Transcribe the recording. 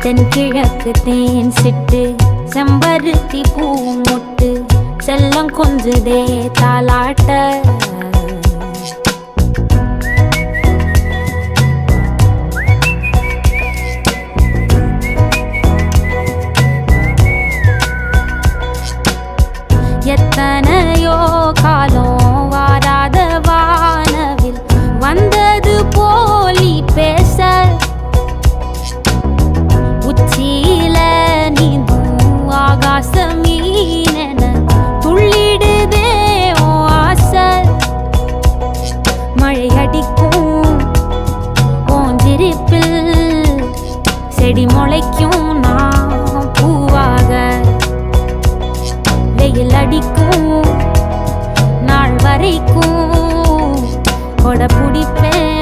தென்கிழக்கு தேன் சிட்டு செம்பருத்தி பூ முட்டு செல்லம் கொஞ்சுதே தாலாட்ட எத்தனையோ காலம் வாராத வானவில் வந்தது போலி பேச உச்சியில நீந்தும் ஆகாச மீனென துள்ளிடுதே ஓ ஆசை மழை அடிக்கும் ஓஞ்சிருப்பில் செடி முளைக்கும் நான் பூவாக வெயில் அடிக்கும் நாள் வரைக்கும் கொடை பிடிப்பேன்